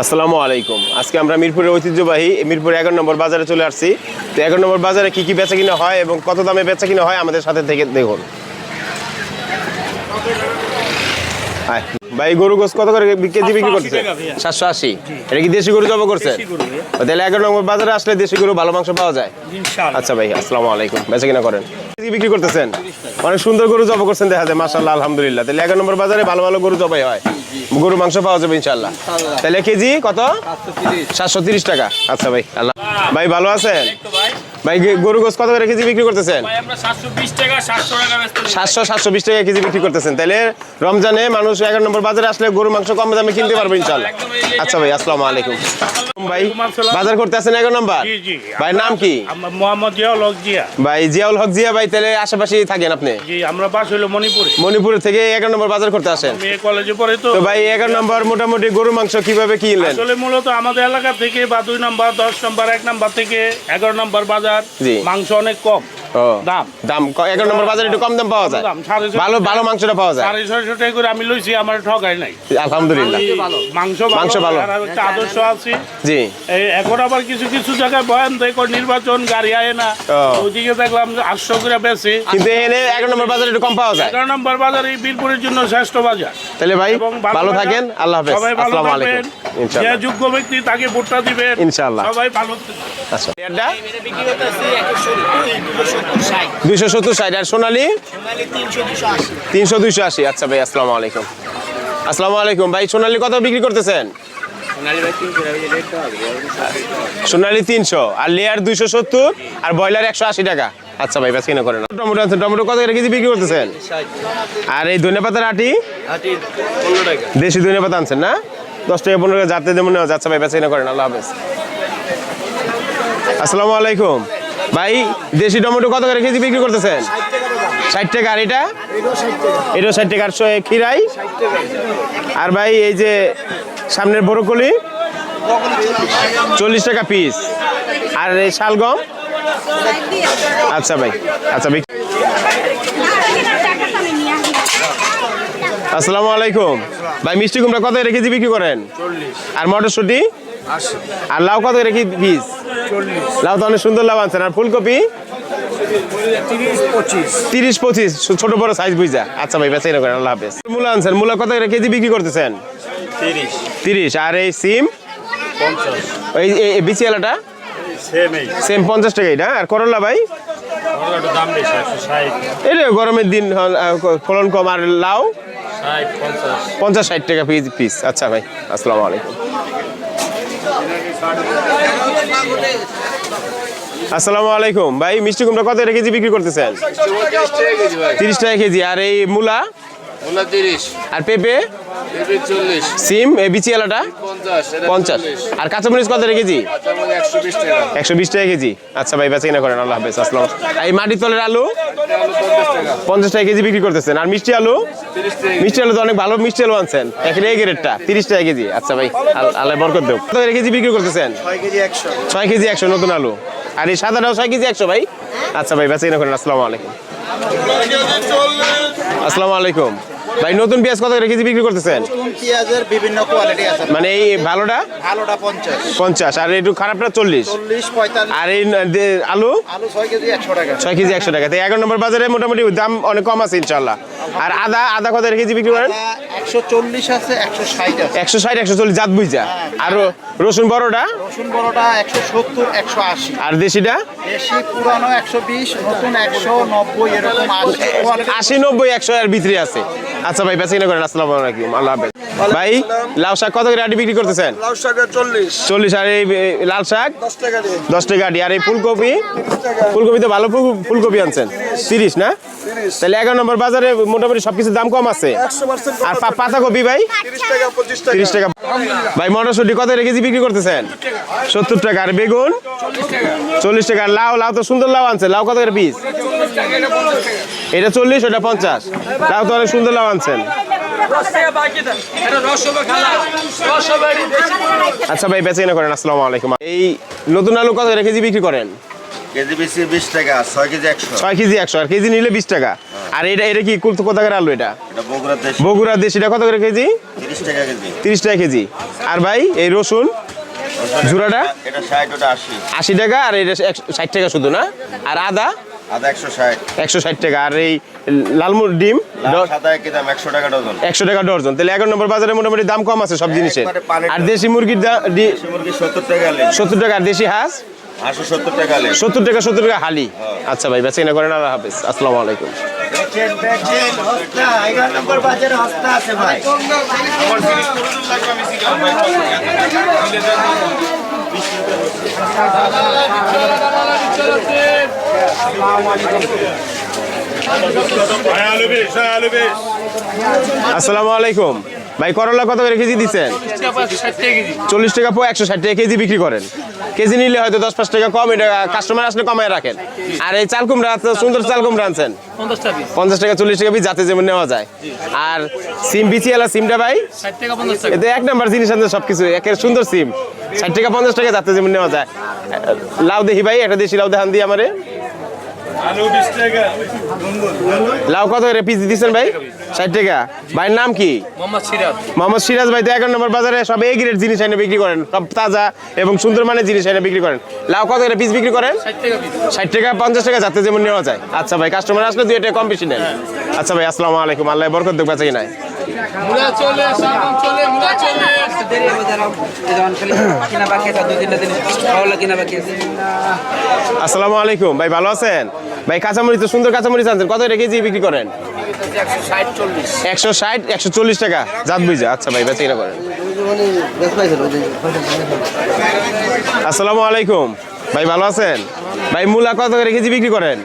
আসসালামু আলাইকুম। আজকে আমরা মিরপুরের ঐতিহ্যবাহী মিরপুর 11 নম্বর বাজারে চলে আসছি। তো 11 নম্বর বাজারে কি কি বেচা কিনা হয় এবং কত দামে বেচা কিনা হয় আমাদের সাথে থেকে দেখুন। ভাই গরু গোস কত করে কেজি বিক্রি করতেছে? 780। এটা কি দেশি গরু জব করছে? তাহলে 11 নম্বর বাজারে আসলে দেশি গরু ভালো মাংস পাওয়া যায় ইনশাআল্লাহ। আচ্ছা ভাই আসসালামু আলাইকুম। বেচা কিনা করেন, কেজি বিক্রি করতেছেন? অনেক সুন্দর গরু জব করছেন দেখা যায়, মাশাআল্লাহ আলহামদুলিল্লাহ। তাহলে 11 নম্বর বাজারে ভালো ভালো গরু জবাই হয়, গরু মাংস পাওয়া যাবে ইনশাআল্লাহ। তাহলে কেজি কত? 730 টাকা। আচ্ছা ভাই আল্লাহ ভাই ভালো আছেন? ভাই গরু গোস কত করে কেজি বিক্রি করতেছেন? ভাই আমরা 720 টাকা 700 টাকা বেচতেছি। 720 টাকা কেজি বিক্রি করতেছেন। তাহলে রমজানে মানুষ 11 নম্বর বাজারে আসলে গরু মাংস কম দামে কিনতে পারবে ইনশাআল্লাহ। আচ্ছা ভাই আসসালামু আলাইকুম। ভাই বাজার করতে আছেন 11 নম্বর? জি জি। ভাই নাম কি? মোহাম্মদ জিয়াউল হক জিয়া। ভাই জিয়াউল হক জিয়া ভাই, তাহলে আশেপাশেই থাকেন আপনি? জি, আমরা বাস হলো মণিপুরে। মণিপুর থেকে 11 নম্বর বাজার করতে আসেন? আমি কলেজে পড়ে তো। তো ভাই 11 নম্বর মোটামুটি গরু মাংস কিভাবে কিনলেন? আসলে মূলত আমাদের এলাকা থেকে বা 2 নম্বর 10 নম্বর 1 নম্বর থেকে 11 নম্বর বাজার মাংস অনেক কম দাম। 11 নম্বর বাজারে একটু কম দাম পাওয়া যায়, ভালো ভালো মাংসটা পাওয়া যায়। 650 টাকা করে আমি লইছি, আমার ঠকাই নাই আলহামদুলিল্লাহ। মাংস ভালো। আর একটা আদর্শ আছে জি। এই এখন আবার কিছু কিছু জায়গায় বয়ান দেখো নির্বাচন গাড়ি আয় না, ওইদিকে দেখলাম 800 করে বেশি, কিন্তু এখানে 11 নম্বর বাজারে একটু কম পাওয়া যায়। 11 নম্বর বাজার এই বীরপুরের জন্য শ্রেষ্ঠ বাজার। তাহলে ভাই ভালো থাকেন, আল্লাহ হাফেজ, আসসালামু আলাইকুম। যে ইনশাআল্লাহ যোগ্য ব্যক্তি তাকে ভোটটা দিবেন ইনশাআল্লাহ। সবাই ভালো। আচ্ছা এটা 270 60 আর সোনালী 300 280। আচ্ছা ভাই আসসালামু আলাইকুম। আসসালামু আলাইকুম ভাই, সোনালী কত বিক্রি করতেছেন? সোনালী 300 আর লেয়ার 270 আর ব্রয়লার 180 টাকা। আচ্ছা ভাই বেচা কিনা করেন। টমেটো আছে, টমেটো কত করে কেজি বিক্রি করতেছেন? আর এই ধনেপাতার আটি 15 টাকা। দেশি ধনেপাতা আনছেন না? 10 টাকা 15 টাকা যাতে মনে হয়। আচ্ছা ভাই বেচা কিনা করেন, আল্লাহ হাফেজ। আসসালামু আলাইকুম ভাই, দেশি টমেটো কত করে কেজি বিক্রি করতেছেন? 60 টাকা। আর এটা? এটাও 60 টাকা। আর খিরাই? আর ভাই এই যে সামনের বরকলি 40 টাকা পিস। আর এই শালগম? আচ্ছা ভাই আচ্ছা ভাই। আসসালামু আলাইকুম ভাই, মিষ্টি কুমড়া কত করে কেজি বিক্রি করেন? 40। আর মটরশুঁটি? 80। আর লাউ কত করে কি পিস? 40। লাউ তো অনেক সুন্দর লাউ আনছেন। আর ফুলকপি? 30 25 ছোট বড় সাইজ বুঝা। আচ্ছা ভাই বেচা কিনা করেন, আল্লাহ হাফেজ। মূলা আনছেন, মূলা কত করে কেজি বিক্রি করতেছেন? 30। আর এই সিম? 50। এই বিচিয়ালাটা? সেম 50 টাকা এটা। আর করলা ভাই? দাম বেশি 160। এই গরমের দিন ফলন কম। আর লাউ? 50 60 টাকা পিস। আচ্ছা ভাই আসসালামু আলাইকুম। আসসালামু আলাইকুম ভাই, মিষ্টি কুমড়া কত করে কেজি বিক্রি করতেছেন? 30 টাকা কেজি। আর এই মূলা? 30। আর পেঁপে? 40। সিম এই বিচিয়ালাটা? 50। আর কাঁচামরিচ কত করে কেজি? 120 টাকা কেজি। আচ্ছা ভাই বেচা কিনা করেন, আল্লাহ হাফেজ, আসসালাম। এই মাটির তলের আলু? 50 টাকা কেজি বিক্রি করতেছেন। আর মিষ্টি আলু? মিষ্টি আলু তো অনেক ভালো মিষ্টি আলু আনছেন, এখানে এই গ্রেডটা 30 টাকা কেজি। আচ্ছা ভাই আল্লাহ বরকত দেব। কত করে কেজি বিক্রি করতেছেন? 6 কেজি 100 নতুন আলু। আর এই সাদাটাও 6 কেজি 100 ভাই। আচ্ছা ভাই বেচা কিনা করেন, আসসালামু আলাইকুম। আসসালামু আলাইকুম ভাই, নতুন পেঁয়াজ কত করে কেজি বিক্রি করতেছেন? পেঁয়াজের বিভিন্ন কোয়ালিটি আছে, মানে এই ভালোটা 50 আর একটু খারাপটা 40 45। আর এই আলু? আলু 6 কেজি 100 টাকা। 6 কেজি 100 টাকা। তাই 11 নম্বর বাজারে মোটামুটি দাম অনেক কম আছে ইনশাআল্লাহ। আর আদা কত কেজি বিক্রি করেন? 140 আছে, 160 আছে। 160 140 জাত বুঝা। আর রসুন বড়টা? রসুন বড়টা 170 180। আর দেশিটা? দেশি পুরানো 120, নতুন 190 এরকম 80 90 100 এর ভিতরে আছে। আচ্ছা ভাই বেচা কিনা করেন, আসসালামু আলাইকুম, আল্লাহ হাফেজ। ভাই লাউ শাক কত করে আটি বিক্রি করতেছেন? লাউ শাক 40। আর এই লাল শাক 10 টাকা দিয়ে। 10 টাকা আটি। আর এই ফুলকপি? ফুলকপি তো ভালো ফুলকপি আনছেন 30 না? তাহলে 11 নম্বর বাজারে মোটামুটি সবকিছুর দাম কম আছে। 100% আর পাতাকপি ভাই? 30 টাকা 25 টাকা। 30 টাকা। ভাই মটরশুঁটি কত করে কেজি বিক্রি করতেছেন? 70 টাকা। আর বেগুন? 40 টাকা। আর লাউ তো সুন্দর লাউ আনছেন, লাউ কত করে পিস? এটা 40 ওটা 50। লাউ তো অনেক সুন্দর লাউ আনছেন। আচ্ছা ভাই বেচা কিনা করেন, আসসালামু আলাইকুম। এই নতুন আলু কত করে কেজি বিক্রি করেন? কেজি বেশি 20 টাকা, 6 কেজি 100। 6 কেজি 100, আর কেজি নিলে 20 টাকা। আর এটা কি কোথাকার আলু এটা? এটা বগুড়া দেশি। বগুড়া দেশিটা কত করে কেজি? 30 টাকা কেজি। 30 টাকা কেজি। আর ভাই এই রসুন জোড়াটা? এটা 60, ওটা 80। 80 টাকা, আর এটা 60 টাকা শুধু না? আর আদা? আদা 160। 160 টাকা। আর এই লালমুর ডিম সাদা একই দাম, 100 টাকা ডজন। 100 টাকা ডজন। তাহলে 11 নম্বর বাজারে মোটামুটি দাম কম আছে সব জিনিসের। আর দেশি মুরগির দেশি মুরগি 70 টাকা আলি। 70 টাকা। আর দেশি হাঁস? 70 টাকা আলি। 70 টাকা হালি। আচ্ছা ভাই, বেচা কিনা করেন। আল্লাহ হাফেজ, আসসালামু আলাইকুম। আসসালামু আলাইকুম ভাই, করলা কত করে কেজি দিচ্ছেন? 40 টাকা পো, 160 টাকা কেজি বিক্রি করেন। কেজি নিলে হয়তো 10-5 টাকা কম, এটা কাস্টমার আসলে কমায় রাখেন। আর এই চাল কুমড়া, সুন্দর চাল কুমড়া আনছেন 50 টাকা 40 টাকা পিস, যাতে যেমন নেওয়া যায়। আর সিম বিচি এলা সিমটা ভাই 60 টাকা 50 টাকা। এতে এক নাম্বার জিনিস আনছে সবকিছু, একের সুন্দর সিম 60 টাকা 50 টাকা, যাতে যেমন নেওয়া যায়। লাউ দেখি ভাই, একটা দেশি লাউ দেখান দিয়ে আমারে। লাউ কত করে পিস দিচ্ছেন ভাই? 60 টাকা। ভাইয়ের নাম কি? মোহাম্মদ সিরাজ ভাই। তো 11 নম্বর বাজারে সব এ গ্রেড জিনিস এনে বিক্রি করেন, সব তাজা এবং সুন্দর মানের জিনিস এনে বিক্রি করেন। লাউ কত করে পিস বিক্রি করেন? 60 টাকা 50 টাকা, যাতে যেমন নেওয়া যায়। আচ্ছা ভাই, কাস্টমার আসলে 2 টাকা কম বেশি নেন। আচ্ছা ভাই, আসসালামু আলাইকুম। আল্লাহ বরকত দেখ, বেচা কিনায়। আসসালামু আলাইকুম ভাই, ভালো আছেন ভাই? কাঁচামরিচ তো সুন্দর কাঁচামরিচ আনছেন, কত কেজি বিক্রি করেন? 160 140 টাকা জাত বুঝা। আচ্ছা ভাই, বেচা কিনা করেন। আসসালামু আলাইকুম ভাই, ভালো আছেন ভাই? মূলা কত করে কেজি বিক্রি করেন?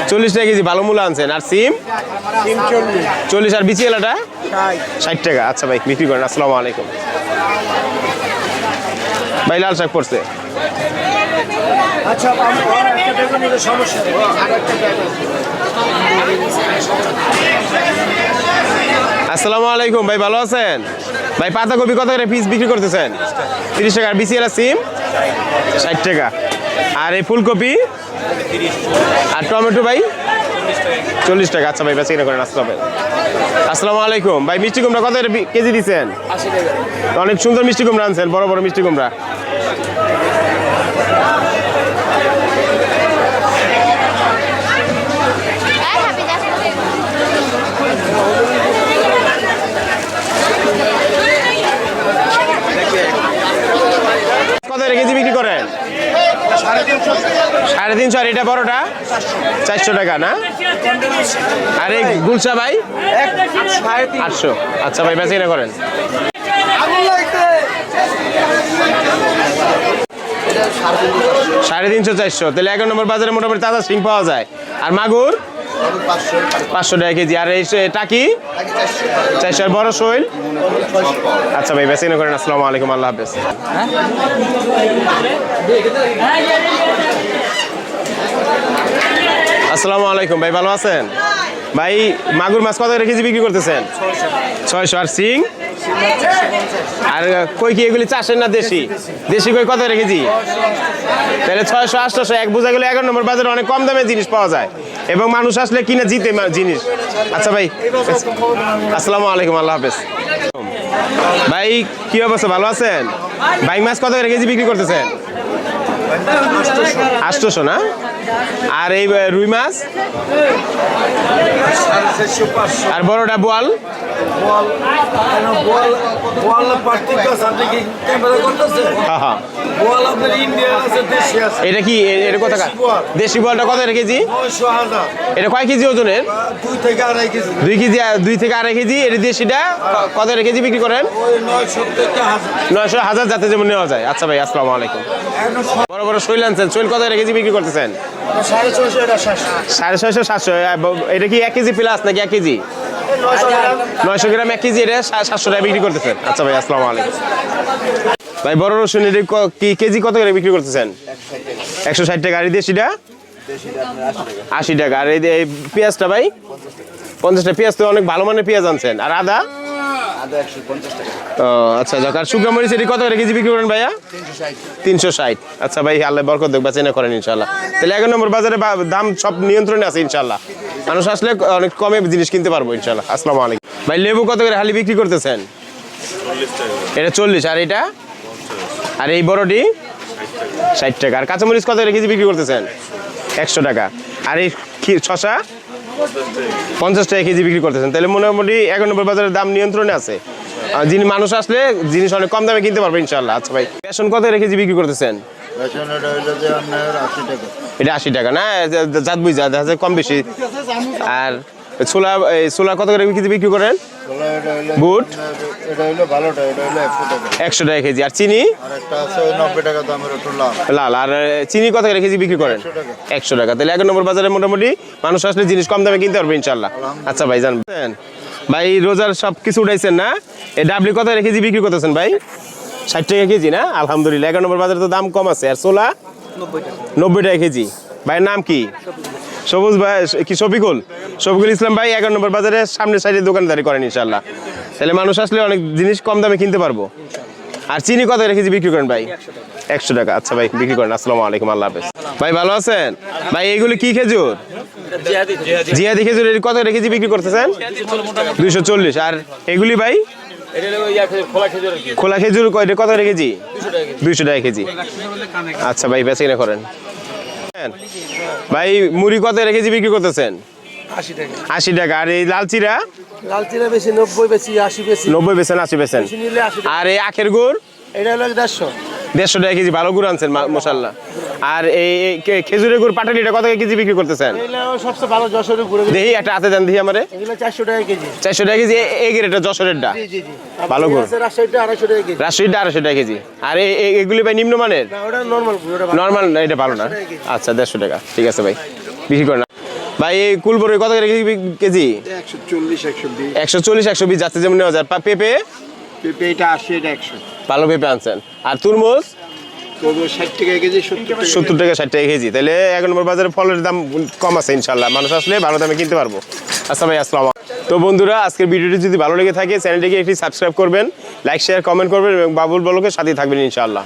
40 টাকা কেজি। ভালো মূলা আনছেন। আর সিম? 40। আর বিচি এলাটা 60 টাকা। আচ্ছা ভাই, বিক্রি করেন। আসসালামু আলাইকুম ভাই। লাল শাক পড়ছে। আসসালামু আলাইকুম ভাই, ভালো আছেন ভাই? পাতাকপি কত করে পিস বিক্রি করতেছেন? 30 টাকা। আর বিচি এলা সিম 60 টাকা। আর এই ফুলকপি আর টমেটো ভাই 40 টাকা। আচ্ছা ভাই, বেচা কিনা করেন। আসসালামু আলাইকুম ভাই, মিষ্টি কুমড়া কত কেজি দিচ্ছেন? 80 টাকা। অনেক সুন্দর মিষ্টি কুমড়া আনছেন, বড় বড় মিষ্টি কুমড়া। কত কেজি বিক্রি করেন? 350। আর এটা বড়টা 400 টাকা না? আর এই গুলশা ভাই 800। আচ্ছা ভাই, বেচা কিনা করেন। 350 400। তাহলে 11 নম্বর বাজারে মোটামুটি তাজা শিং পাওয়া যায়। আর মাগুর 500 টাকা কেজি। আর এই টাকি 400। আর বড় শৈল? আচ্ছা ভাই, বেচা কিনা করেন। আসসালামু আলাইকুম, আল্লাহ হাফেজ। আসসালামু আলাইকুম ভাই, ভালো আছেন ভাই? মাগুর মাছ কত কেজি বিক্রি করতেছেন? 600। আর সিং? আর কই কি এগুলি চাষের না দেশি? দেশি কই কত কেজি? তাহলে 600 800 এক বোঝা গেলে 11 নম্বর বাজারে অনেক কম দামে জিনিস পাওয়া যায় এবং মানুষ আসলে কিনে জিতে জিনিস। আচ্ছা ভাই, আসসালামু আলাইকুম, আল্লাহ হাফেজ ভাই। কি অবস্থা, ভালো আছেন? বাইং মাছ কত কেজি বিক্রি করতেছেন? 800 না? আর এই রুই মাছ? আর বড়টা বোয়াল? এটা কি এটা কত? দেশি বোয়ালটা কত কেজি? এটা কয় কেজি ওজনের? 2 থেকে আড়াই কেজি। এটা দেশিটা কত কেজি বিক্রি করেন? 900 1000, যাতে যেমন নেওয়া যায়। আচ্ছা ভাই, আসসালামু আলাইকুম। বড় বড় শৈল আনছেন, শৈল কত কেজি বিক্রি করতেছেন? 650 700। এটা কি 1 কেজি প্লাস নাকি 1 কেজি? 900 গ্রাম 1 কেজি। এটা 700 টাকা বিক্রি করতেছেন। আচ্ছা ভাই, আসসালামু আলাইকুম ভাই। বড় রসুন এটা কি কেজি কত করে বিক্রি করতেছেন? 160 টাকা। আর এই দেশিটা 80 টাকা। আর এই পেঁয়াজটা ভাই 50 টাকা। পেঁয়াজ তো অনেক ভালো মানের পেঁয়াজ আনছেন। আর আদা ও আচ্ছা যাক। আর শুকনো মরিচ এটি কত করে কেজি বিক্রি করেন ভাইয়া? 360। আচ্ছা ভাই, আল্লাহ বরকত দেখ, বেচা করেন ইনশাল্লাহ। তাহলে 11 নম্বর বাজারে দাম সব নিয়ন্ত্রণে আছে ইনশাল্লাহ। মানুষ আসলে অনেক কমে জিনিস কিনতে পারবো ইনশাল্লাহ। আসসালামু আলাইকুম ভাই। লেবু কত করে হালি বিক্রি করতেছেন? এটা 40। আর এটা? আর এই বড়টি 60 টাকা। আর কাঁচামরিচ কত করে কেজি বিক্রি করতেছেন? 100 টাকা। আর এই শশা 50 টাকা কেজি বিক্রি করতেছেন। তাহলে মোটামুটি 11 নম্বর বাজারের দাম নিয়ন্ত্রণে আছে। যিনি মানুষ আসলে জিনিস অনেক কম দামে কিনতে পারবে ইনশাল্লাহ। আচ্ছা ভাই, বেসন কত করে কেজি বিক্রি করতেছেন? এটা 80 টাকা না, জাত বুঝা কম বেশি। আর ছোলা কত করে কেজি বিক্রি করেন? বুট 100 টাকা কেজি। আর চিনি? লাল। আর চিনি কত করে কেজি বিক্রি করেন? 100 টাকা। তাহলে 11 নম্বর বাজারে মোটামুটি মানুষ আসলে জিনিস কম দামে কিনতে পারবে ইনশাল্লাহ। আচ্ছা ভাই, জানবেন ভাই রোজার সব কিছু উঠাইছেন না? এই ডাবলি কত করে কেজি বিক্রি করতেছেন ভাই? 60 টাকা কেজি না, আলহামদুলিল্লাহ। 11 নম্বর বাজারে তো দাম কম আছে। আর ছোলা 90 টাকা কেজি। ভাইয়ের নাম কি? সবুজ ভাই কি? শফিকুল ইসলাম ভাই 11 নম্বর বাজারে সামনের সাইডে দোকানদারি করেন ইনশাল্লাহ। তাহলে মানুষ আসলে অনেক জিনিস কম দামে কিনতে পারবো। আর চিনি কত করে কেজি বিক্রি করেন ভাই? 100 টাকা। আচ্ছা ভাই, বিক্রি করেন। আসসালামু আলাইকুম, আল্লাহ হাফেজ। ভাই ভালো আছেন ভাই? এইগুলি কি খেজুর? জিয়াদি খেজুর। কত করে কেজি বিক্রি করতেছেন? 240। আর এগুলি ভাই? খোলা খেজুর কত করে কেজি? 200 টাকা কেজি। আচ্ছা ভাই, বেচা কিনা করেন ভাই। মুড়ি কত করে কেজি বিক্রি করতেছেন? 80 টাকা। আর এই লাল চিরা? বেশি 90 বেশি 80 বেশি 90 বেছেন, 80 বেছেন। আর এই আখের গুড়? এটা হলো 150 টাকা কেজি। ভালো গুড় আনছেন মাশাআল্লাহ। আর এই খেজুরের গুড় পাটালিটা কত কেজি বিক্রি করতেছেন? সবচেয়ে ভালো যশোরের গুড়। দেখি একটা হাতে দেন দেখি আমারে। এগুলো 400 টাকা কেজি। 400 টাকা কেজি। এই গ্রেডটা যশোরেরটা ভালো গুড়। রাজশাহীটা 250 টাকা কেজি। রাজশাহীটা 250 টাকা কেজি। আর এগুলি ভাই নিম্নমানের? না, ওটা নরমাল গুড়। নরমাল না, এটা ভালো না। আচ্ছা 150 টাকা, ঠিক আছে ভাই, বিক্রি করেন। ভাই এই কুলবরি কত করে কেজি? 140 120 যাচ্ছে যেমন নেওয়া যায়। পেঁপে? এটা 80, এটা 100। ভালো পেঁপে আনছেন। আর তুরমুজ? 60 টাকা কেজি, 70 টাকা 60 টাকা কেজি। তাহলে 11 নম্বর বাজারে ফলের দাম কম আছে ইনশাল্লাহ। মানুষ আসলে ভালো দামে কিনতে পারবো। আচ্ছা ভাই, আসসালাম। তো বন্ধুরা, আজকের ভিডিওটি যদি ভালো লেগে থাকে চ্যানেলটিকে একটি সাবস্ক্রাইব করবেন, লাইক শেয়ার কমেন্ট করবেন এবং বাবুল ব্লগের সাথে থাকবেন ইনশাল্লাহ।